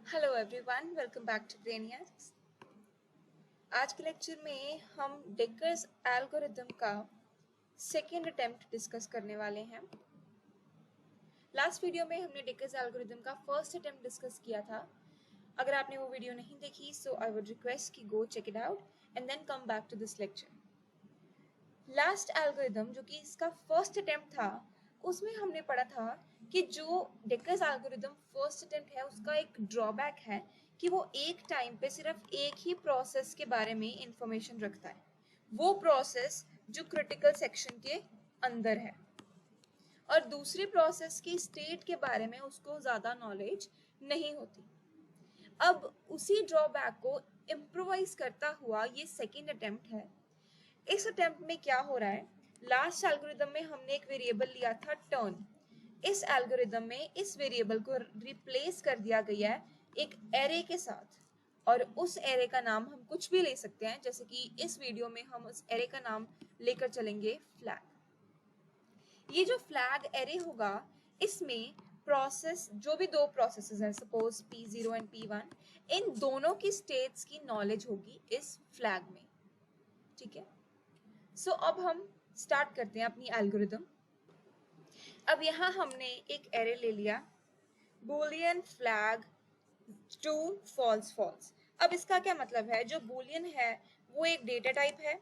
Hello everyone, welcome back to Brainiars. आज के lecture में हम डेकर्स एल्गोरिथम का सेकेंड अटेम्प्ट डिस्कस करने वाले हैं। लास्ट वीडियो में हमने डेकर्स एल्गोरिथम का फर्स्ट अटेम्प्ट डिस्कस किया था। अगर आपने वो वीडियो नहीं देखी सो आई वुड रिक्वेस्ट कि go check it out and then come back to this lecture. Last algorithm जो कि इसका फर्स्ट अटेम्प्ट था, उसमें हमने पढ़ा था कि जो डेकर्स एल्गोरिथम फर्स्ट अटेम्प्ट है उसका एक ड्रॉबैक है कि वो एक टाइम पे सिर्फ एक ही प्रोसेस के बारे में इंफॉर्मेशन रखता है, वो प्रोसेस जो क्रिटिकल सेक्शन के अंदर है, और दूसरी प्रोसेस की स्टेट के बारे में उसको ज़्यादा नॉलेज नहीं होती। अब उसी ड्रॉबैक को इम्प्रोवाइज करता हुआ ये सेकेंड अटेम्प्ट है। इस अटेम्प्ट में क्या हो रहा है, लास्ट एल्गोरिथम में हमने एक वेरिएबल लिया था टर्न। इस एल्गोरिथम में इस वेरिएबल को रिप्लेस कर दिया गया है एक एरे के साथ, और उस एरे का नाम हम कुछ भी ले सकते हैं, जैसे कि इस वीडियो में हम उस एरे का नाम लेकर चलेंगे फ्लैग। ये जो फ्लैग एरे होगा इसमें प्रोसेस, जो भी दो प्रोसेसेस हैं, सपोज P0 एंड P1, इन दोनों की स्टेट्स की नॉलेज होगी इस फ्लैग में। ठीक है, सो अब हम स्टार्ट करते हैं अपनी एल्गोरिथम। अब यहाँ हमने एक एरे ले लिया, boolean flag true false false. अब इसका क्या मतलब है, जो बूलियन है वो एक डेटा टाइप है,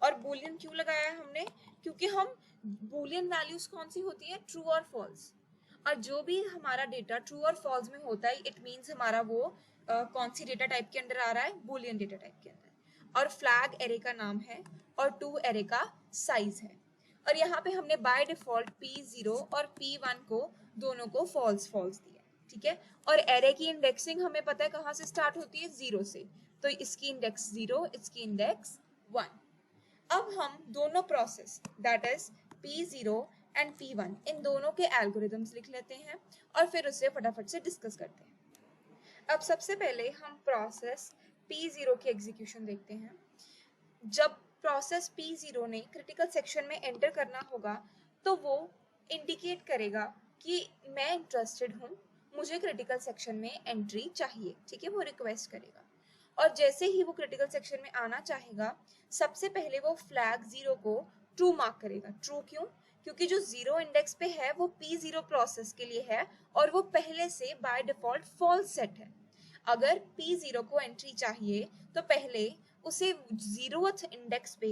और बूलियन क्यों लगाया है हमने, क्योंकि हम बूलियन वैल्यूज कौन सी होती है, ट्रू और फॉल्स, और जो भी हमारा डेटा ट्रू और फॉल्स में होता है इट मीन्स हमारा वो कौन सी डेटा टाइप के अंदर आ रहा है, बूलियन डेटा टाइप के अंदर। और फ्लैग एरे का नाम है और टू एरे का साइज है, और यहाँ पे हमने बाय डिफॉल्ट P0 और P1 को दोनों को फॉल्स फॉल्स दिया। ठीक है, और एरे की इंडेक्सिंग हमें पता है कहाँ से स्टार्ट होती है, 0 से, तो इसकी इंडेक्स 0, इसकी इंडेक्स 1। अब हम दोनों process that is P0 and P1 इन दोनों के एल्गोरिथम्स लिख लेते हैं और फिर उसे फटाफट से डिस्कस करते हैं। अब सबसे पहले हम प्रोसेस P0 की एग्जीक्यूशन देखते हैं। जब प्रोसेस P0 ने क्रिटिकल सेक्शन में एंटर करना होगा तो वो इंडिकेट करेगा कि मैं इंटरेस्टेड हूँ, मुझे क्रिटिकल सेक्शन में एंट्री चाहिए। ठीक है, वो रिक्वेस्ट करेगा, और जैसे ही वो क्रिटिकल सेक्शन में आना चाहेगा सबसे पहले वो फ्लैग 0 को ट्रू मार्क करेगा। ट्रू क्यों, क्योंकि जो 0 इंडेक्स पे है वो P0 प्रोसेस के लिए है और वो पहले से बाय डिफॉल्ट फॉल्स सेट है। अगर P0 को एंट्री चाहिए तो पहले उसे 0th इंडेक्स पे,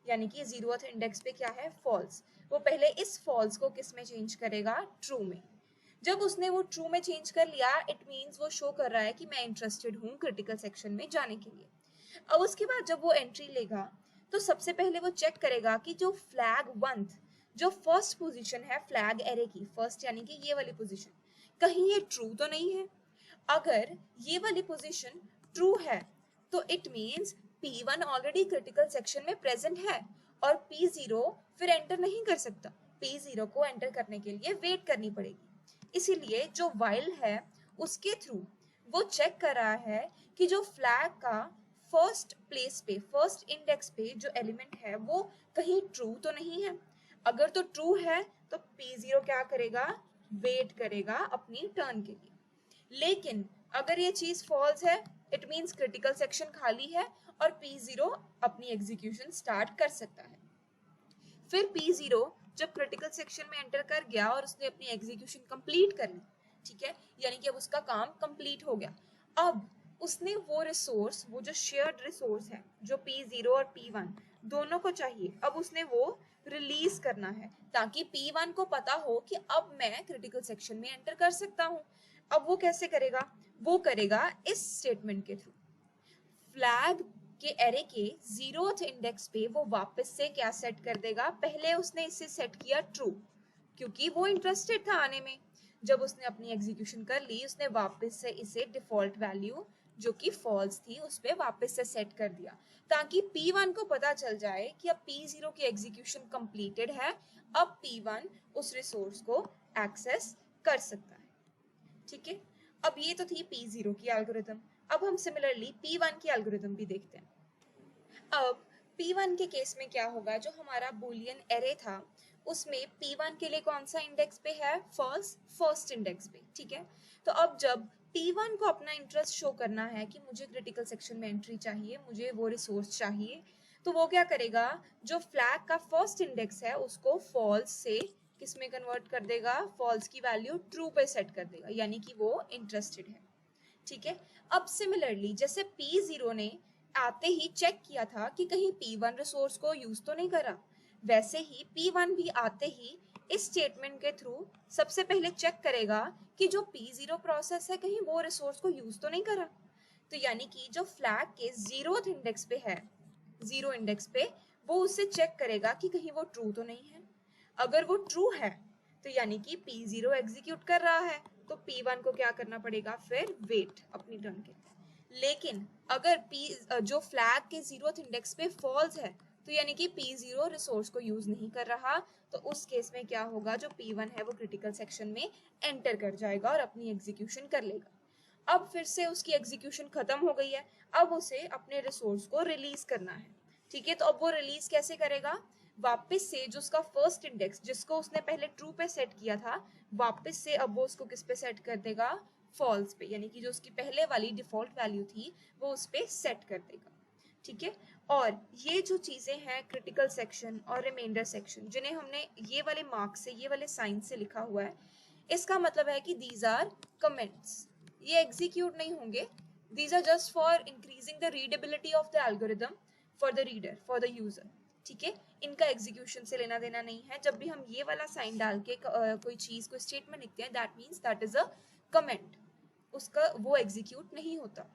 यानी कि 0th इंडेक्स पे क्या है, फॉल्स, वो पहले इस फॉल्स को किस में चेंज करेगा, ट्रू में। जब उसने वो ट्रू में चेंज कर लिया इट मीन्स वो शो कर रहा है कि मैं इंटरेस्टेड हूँ क्रिटिकल सेक्शन में जाने के लिए। अब उसके बाद जब वो एंट्री लेगा तो सबसे पहले वो चेक करेगा कि जो फ्लैग 1, जो फर्स्ट पोजीशन है फ्लैग एरे की, फर्स्ट यानी कि ये वाली पोजीशन, कहीं ये ट्रू तो नहीं है। अगर ये वाली पोजीशन ट्रू है तो it means P1 already critical section में प्रेजेंट है और P0 फिर एंटर नहीं कर सकता। P0 को एंटर करने के लिए वेट करनी पड़ेगी। इसीलिए जो वाइल है उसके थ्रू वो चेक कर रहा है कि जो फ्लैग का फर्स्ट प्लेस पे, फर्स्ट इंडेक्स पे जो एलिमेंट है वो कहीं ट्रू तो नहीं है। अगर तो ट्रू है तो P0 क्या करेगा, वेट करेगा अपनी टर्न के लिए। लेकिन अगर ये चीज फॉल्स है इट मींस क्रिटिकल सेक्शन खाली है और P0 अपनी एग्जीक्यूशन स्टार्ट कर सकता है। फिर P0 जब क्रिटिकल सेक्शन में एंटर कर गया और उसने अपनी एग्जीक्यूशन कंप्लीट कर ली, ठीक है, यानी कि अब उसका काम कंप्लीट हो गया। अब उसने वो रिसोर्स, वो जो शेयर्ड रिसोर्स है जो P0 और P1 दोनों को चाहिए, अब उसने वो रिलीज करना है ताकि P1 को पता हो कि अब मैं क्रिटिकल सेक्शन में एंटर कर सकता हूँ। अब वो कैसे करेगा, वो करेगा इस स्टेटमेंट के थ्रू। फ्लैग के एरे के 0th इंडेक्स पे वो वापस से क्या सेट कर देगा, पहले उसने इसे सेट किया ट्रू क्योंकि वो इंटरेस्टेड था आने में। जब उसने अपनी एग्जीक्यूशन कर ली उसने वापस से इसे डिफॉल्ट वैल्यू जो कि फॉल्स थी उस पर वापस से सेट कर दिया ताकि P1 को पता चल जाए कि अब P0 की एग्जीक्यूशन कंप्लीटेड है, अब P1 उस रिसोर्स को एक्सेस कर सकता है। ठीक है, अब ये तो थी P0 की एल्गोरिथम। अब हम सिमिलरली P1 की एल्गोरिथम भी देखते हैं। अब P1 के केस में क्या होगा, जो हमारा बूलियन एरे था उसमें P1 के लिए कौन सा इंडेक्स पे है, फर्स्ट इंडेक्स पे। ठीक है, तो अब जब P1 को अपना इंटरेस्ट शो करना है कि मुझे क्रिटिकल सेक्शन में एंट्री चाहिए, मुझे वो रिसोर्स चाहिए, तो वो क्या करेगा, जो फ्लैग का फर्स्ट इंडेक्स है उसको फॉल्स से किस में कन्वर्ट कर देगा, फॉल्स की वैल्यू ट्रू पे सेट कर देगा, यानी कि वो इंटरेस्टेड है। ठीक है। अब सिमिलरली जैसे P0 ने आते ही चेक किया था कि कहीं P1 रिसोर्स को यूज तो नहीं करा, वैसे ही P1 भी आते ही इस स्टेटमेंट के थ्रू सबसे पहले चेक करेगा कि जो P0 प्रोसेस है कहीं वो रिसोर्स को यूज तो नहीं करा। तो यानी कि जो फ्लैग के 0th इंडेक्स पे है, 0 इंडेक्स पे, वो उससे चेक करेगा कि कहीं वो ट्रू तो नहीं है। अगर वो ट्रू है तो यानी कि P0 एग्जीक्यूट कर रहा है, तो P1 को क्या करना पड़ेगा, फिर वेट अपनी टर्न के। लेकिन अगर जो फ्लैग के 0th इंडेक्स पे फॉल्स है, तो यानी कि P0 रिसोर्स को यूज नहीं कर रहा, तो उस केस में क्या होगा, जो P1 है वो क्रिटिकल सेक्शन में एंटर कर जाएगा और अपनी एग्जीक्यूशन कर लेगा। अब फिर से उसकी एग्जीक्यूशन खत्म हो गई है, अब उसे अपने रिसोर्स को रिलीज करना है। ठीक है, तो अब वो रिलीज कैसे करेगा, वापस से जो उसका फर्स्ट इंडेक्स जिसको उसने पहले ट्रू पे सेट किया था, वापस से अब वो उसको किस पे सेट कर देगा, फॉल्स पे, यानी कि जो उसकी पहले वाली डिफॉल्ट वैल्यू थी वो उस पे सेट कर देगा। ठीक है। और ये जो चीजें हैं क्रिटिकल सेक्शन और रिमाइंडर सेक्शन, जिन्हें हमने ये वाले मार्क्स से, ये वाले साइन से लिखा हुआ है, इसका मतलब है कि दीज आर कमेंट्स, ये एग्जीक्यूट नहीं होंगे, these are just for increasing the readability of the algorithm for the reader, for the user. ठीक है, इनका एग्जीक्यूशन से लेना देना नहीं है। जब भी हम ये वाला साइन डाल के कोई चीज, कोई स्टेटमेंट लिखते हैं, that means that is a comment, उसका वो एग्जीक्यूट नहीं होता।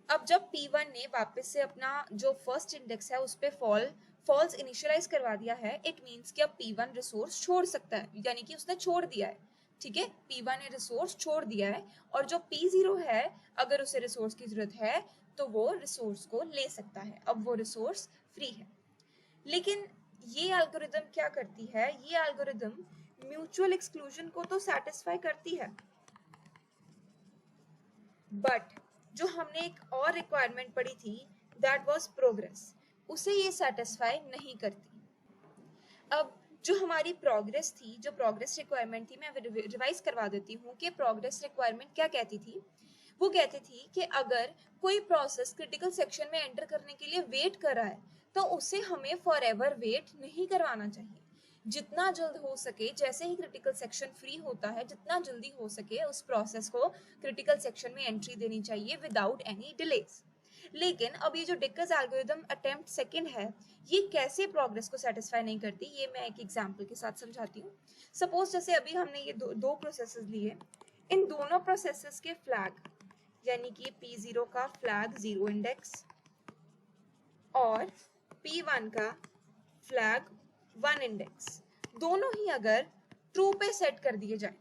अब जब P1 ने वापस से अपना जो फर्स्ट इंडेक्स है उस पे फॉल्स इनिशियलाइज करवा दिया है, इट मींस कि अब P1 रिसोर्स छोड़ सकता है, यानी कि उसने छोड़ दिया है। ठीक है, P1 ने रिसोर्स छोड़ दिया है, और जो P0 है अगर उसे रिसोर्स की जरूरत है तो वो रिसोर्स को ले सकता है, अब वो रिसोर्स फ्री है। लेकिन ये एल्गोरिदम क्या करती है, ये एल्गोरिदम म्यूचुअल एक्सक्लूजन को तो सेटिस्फाई करती है, बट जो हमने एक और रिक्वायरमेंट पढ़ी थी, दैट वाज प्रोग्रेस, उसे ये सेटिस्फाई नहीं करती। अब जो हमारी प्रोग्रेस थी, जो प्रोग्रेस रिक्वायरमेंट थी, मैं रिवाइज करवा देती हूँ कि प्रोग्रेस रिक्वायरमेंट क्या कहती थी। वो कहती थी कि अगर कोई प्रोसेस क्रिटिकल सेक्शन में एंटर करने के लिए वेट कर रहा है, तो उसे हमें फॉर एवर वेट नहीं करवाना चाहिए। जितना जल्द हो सके, जैसे ही क्रिटिकल सेक्शन फ्री होता है, जितना जल्दी हो सके उस प्रोसेस को क्रिटिकल सेक्शन में एंट्री देनी चाहिए विदाउट एनी डिलेस। लेकिन अब ये जो डिक्कर्स एल्गोरिदम अटेम्प्ट सेकंड है, ये कैसे प्रोग्रेस को सेटिस्फाई नहीं करती, ये मैं एक एग्जांपल के साथ समझाती हूँ। सपोज जैसे अभी हमने ये दो प्रोसेसेस लिए, इन दोनों प्रोसेसेस के फ्लैग, यानी कि P0 का फ्लैग 0 इंडेक्स और P1 का फ्लैग 1 इंडेक्स, दोनों ही अगर ट्रू पे सेट कर दिए जाए,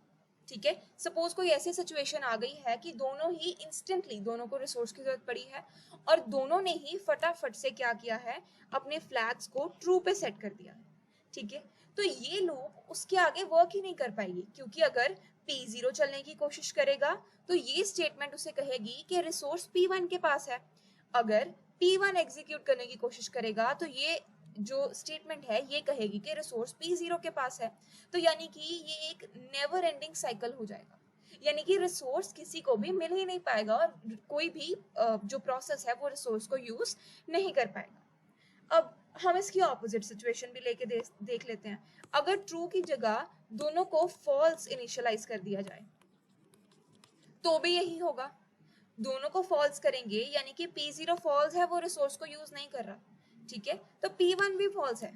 ठीक है, सपोज कोई ऐसी सिचुएशन आ गई है कि दोनों ही इंस्टेंटली, दोनों को रिसोर्स की जरूरत पड़ी है और दोनों ने ही फटाफट से क्या किया है, अपने फ्लैग्स को ट्रू पे सेट कर दिया है। ठीक है, तो ये लूप उसके आगे वर्क ही नहीं कर पाएगी, क्योंकि अगर P0 चलने की कोशिश करेगा तो ये स्टेटमेंट उसे कहेगी कि रिसोर्स P1 के पास है। अगर P1 एग्जीक्यूट करने की कोशिश करेगा तो ये जो स्टेटमेंट है ये कहेगी कि रिसोर्स P0 के पास है। तो यानी कि ये एक नेवर एंडिंग साइकिल हो जाएगा, यानी कि रिसोर्स किसी को भी मिल ही नहीं पाएगा और कोई भी जो प्रोसेस है वो रिसोर्स को यूज नहीं कर पाएगा। अब हम इसकी ऑपोजिट सिचुएशन भी लेके देख लेते हैं। अगर ट्रू की जगह दोनों को फॉल्स इनिशियलाइज कर दिया जाए तो भी यही होगा, दोनों को फॉल्स करेंगे, यानी कि P0 फॉल्स है, वो रिसोर्स को यूज नहीं कर रहा। ठीक है, तो P1 भी फॉल्स है,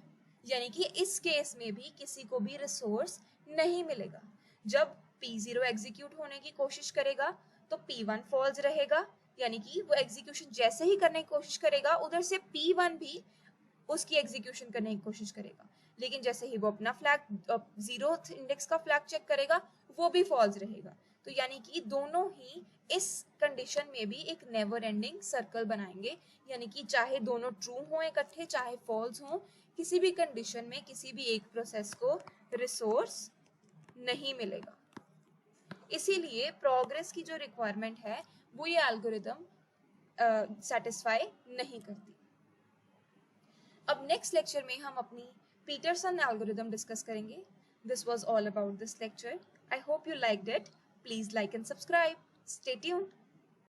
यानी कि इस केस में भी किसी को भी रिसोर्स नहीं मिलेगा। जब P0 एग्जीक्यूट होने की कोशिश करेगा तो P1 फॉल्स रहेगा, यानी कि वो एग्जीक्यूशन जैसे ही करने की कोशिश करेगा उधर से P1 भी उसकी एग्जीक्यूशन करने की कोशिश करेगा, लेकिन जैसे ही वो अपना फ्लैग 0th इंडेक्स का फ्लैग चेक करेगा वो भी फॉल्स रहेगा। तो यानी कि दोनों ही इस कंडीशन में भी एक नेवर एंडिंग सर्कल बनाएंगे, यानी कि चाहे दोनों ट्रू हो इकट्ठे, चाहे फॉल्स हो, किसी भी कंडीशन में किसी भी एक प्रोसेस को रिसोर्स नहीं मिलेगा। इसीलिए प्रोग्रेस की जो रिक्वायरमेंट है वो ये एल्गोरिदम सेटिस्फाई नहीं करती। अब नेक्स्ट लेक्चर में हम अपनी पीटरसन एल्गोरिदम डिस्कस करेंगे। This was all about this lecture. I hope you liked it. Please like and subscribe. Stay tuned.